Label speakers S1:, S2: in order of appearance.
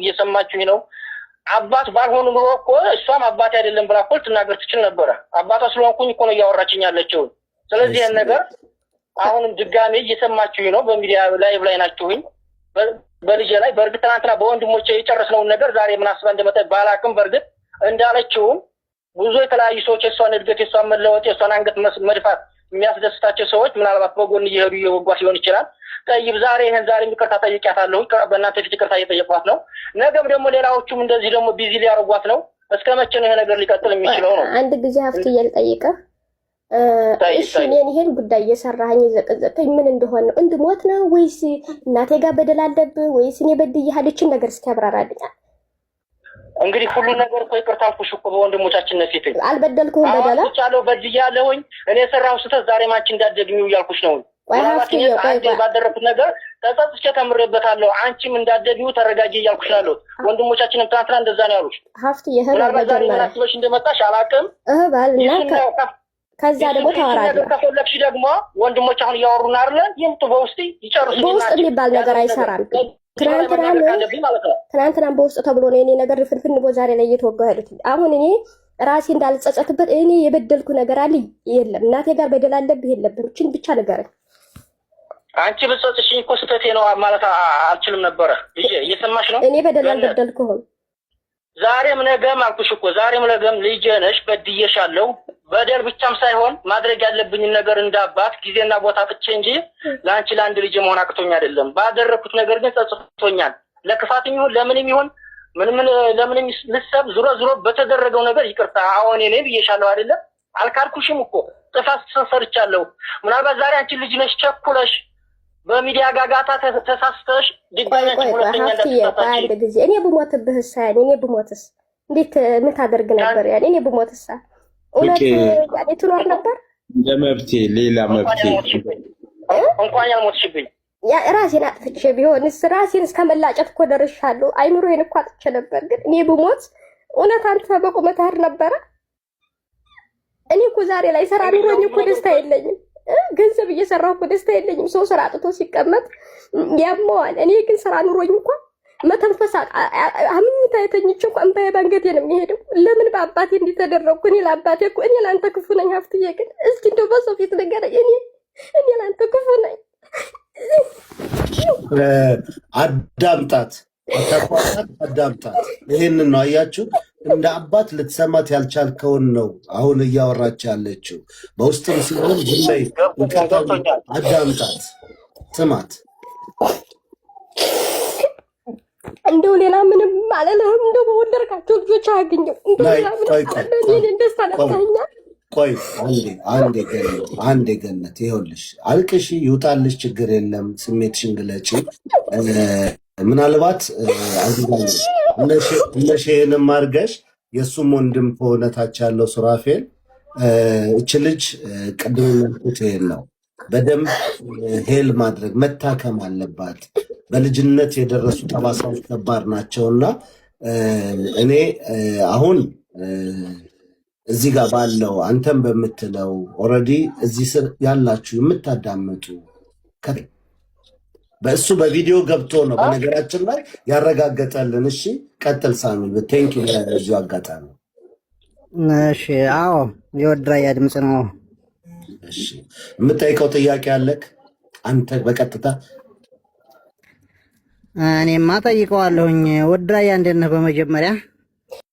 S1: እየሰማችሁኝ ነው አባት ባልሆኑ ኑሮ እኮ እሷም አባት አይደለም ብላ እኮ ልትናገር ትችል ነበር አባቷ ስለሆንኩኝ እኮ ነው እያወራችኝ ያለችው ስለዚህ ያን ነገር አሁንም ድጋሜ እየሰማችሁኝ ነው በሚዲያ ላይ ናችሁኝ በልጄ ላይ በርግጥ ትናንትና በወንድሞቼ የጨረስነው ነገር ዛሬ ምን አስባ እንደመጣ ባላቅም በርግጥ እንዳለችው ብዙ የተለያዩ ሰዎች የሷን እድገት የሷን መለወጥ የሷን አንገት መድፋት የሚያስደስታቸው ሰዎች ምናልባት በጎን እየሄዱ እየወጓት ሊሆን ይችላል ጠይብ ዛሬ ይቅርታ ጠይቂያታለሁ በእናንተ ፊት ይቅርታ እየጠየቅኳት ነው ነገም ደግሞ ሌላዎቹም እንደዚህ ደግሞ ቢዚ ሊያረጓት ነው እስከመቼ ነው ይሄ ነገር ሊቀጥል የሚችለው ነው
S2: አንድ ጊዜ ሀፍትዬ ልጠይቅህ እሺ እኔን ይሄን ጉዳይ እየሰራኸኝ የዘቀዘቀኝ ምን እንደሆነ ነው እንድሞት ነው ወይስ እናቴ ጋር በደል አለብህ ወይስ እኔ በድዬሃለችን ነገር እስኪያብራራልኝ
S1: እንግዲህ ሁሉ ነገር እኮ ይቅርታ አልኩሽ እኮ በወንድሞቻችን ነፊት
S2: አልበደልኩም በደላ
S1: አልቻለሁ በድያለሁኝ እኔ ሰራው ስተት ዛሬ ማንቺ እንዳትደግሚው እያልኩሽ ነው ባደረኩት ነገር ተጸጽቼ ተምሬበታለሁ አንቺም እንዳትደግሚው ተረጋጊ እያልኩሽ ነው ወንድሞቻችንም ትናንትና እንደዛ ነው ያሉሽ
S2: ሀፍትዬ
S1: ዛሬ እንደመጣሽ አላውቅም
S2: ባልና ከዛ ደግሞ ታወራለህ
S1: ከፈለግሽ ደግሞ ወንድሞች አሁን እያወሩና አይደለ ይምጡ በውስጥ ይጨርሱ
S2: በውስጥ የሚባል ነገር አይሰራም ትናንትና በውስጥ ተብሎ ነው እኔ ነገር ፍልፍል ነው ዛሬ ላይ እየተወጋሁ ያሉት አሁን እኔ ራሴ እንዳልጸጸትበት እኔ የበደልኩ ነገር አለ የለም እናቴ ጋር በደል አለብህ የለብህም እቺን ብቻ ነገር
S1: አንቺ ብትጸጽሽኝ እኮ ስተቴ ነው ማለት አልችልም ነበር ልጄ እየሰማሽ ነው
S2: እኔ በደል አልበደልኩም
S1: ዛሬም ነገም አልኩሽ እኮ ዛሬም ነገም ልጄ ነሽ በድዬሻለሁ በደል ብቻም ሳይሆን ማድረግ ያለብኝ ነገር እንዳባት ጊዜና ቦታ ጥቼ እንጂ ላንቺ ላንድ ልጅ መሆን አቅቶኝ አይደለም ባደረኩት ነገር ግን ጸጽቶኛል ለክፋትም ይሁን ለምንም ይሁን ለምንም ልሰብ ዙሮ በተደረገው ነገር ይቅርታ አሁን እኔ ብዬሻለሁ አይደለ አልካልኩሽም እኮ ጥፋት ሰርቻለሁ ምናልባት ዛሬ አንቺ ልጅ ነሽ ቸኩለሽ በሚዲያ ጋጋታ ተሳስተሽ ድጋሜ
S2: አንድ ጊዜ እኔ ብሞትብህስ እኔ ብሞትስ እንዴት ምን ታደርግ ነበር ያኔ እኔ ብሞትስ እውነት ያኔ ትኖር ነበር
S3: ለመብቴ ሌላ መብቴ
S1: እንኳን ያልሞትሽብኝ
S2: ያ ራሴን አጥፍቼ ቢሆንስ ራሴን እስከመላጨት እኮ ደርሻለሁ አይምሮዬን እኮ አጥቼ ነበር ግን እኔ ብሞት እውነት አንተ በቁመታህ ነበር እኔ እኮ ዛሬ ላይ ሰራ ኑሮኝ እኮ ደስታ የለኝም ገንዘብ እየሰራሁ እኮ ደስታ የለኝም ሰው ስራ አጥቶ ሲቀመጥ ያማዋል እኔ ግን ስራ ኑሮኝ እንኳን መተንፈስ አምኝታ የተኝች እንኳን እንባዬ ባንገቴ ነው የሚሄደው ለምን በአባቴ እንዲተደረኩ እኔ ለአባቴ እኮ እኔ ላንተ ክፉ ነኝ ሀፍትዬ ግን እስኪ እንደው በሰው ፊት ንገረኝ እኔ ላንተ ክፉ ነኝ
S4: አዳምጣት አዳምጣት ይሄንን ነው አያችሁ እንደ አባት ልትሰማት ያልቻልከውን ነው አሁን እያወራች ያለችው በውስጥም ሲሆን ሁሌ አዳምጣት ስማት
S2: እንደው ሌላ ምንም አላለህም እንደው በወለድካቸው ልጆች አያገኘው እንደው ደስታ ነሳኛ
S4: ቆይ አንዴ ገነት ይኸውልሽ አልቅሺ ይውጣልሽ ችግር የለም ስሜትሽን ግለጪ ምናልባት እነሽንም አድርገሽ የእሱም ወንድም ከሆነታች ያለው ሱራፌል እች ልጅ ቅድም መልኩት ይሄን ነው በደንብ ሄል ማድረግ መታከም አለባት በልጅነት የደረሱ ጠባሳዎች ከባድ ናቸውና እኔ አሁን እዚህ ጋር ባለው አንተም በምትለው ኦሬዲ እዚህ ስር ያላችሁ የምታዳምጡ በእሱ በቪዲዮ ገብቶ ነው በነገራችን ላይ ያረጋገጠልን እሺ ቀጥል ሳሚ ቴንክ ዩ ለዚሁ አጋጣሚ
S5: እሺ አዎ የወድራያ ድምጽ ነው
S4: እሺ የምጠይቀው ጥያቄ አለክ አንተ በቀጥታ
S5: እኔማ ጠይቀዋለሁኝ ወድራያ እንደነህ በመጀመሪያ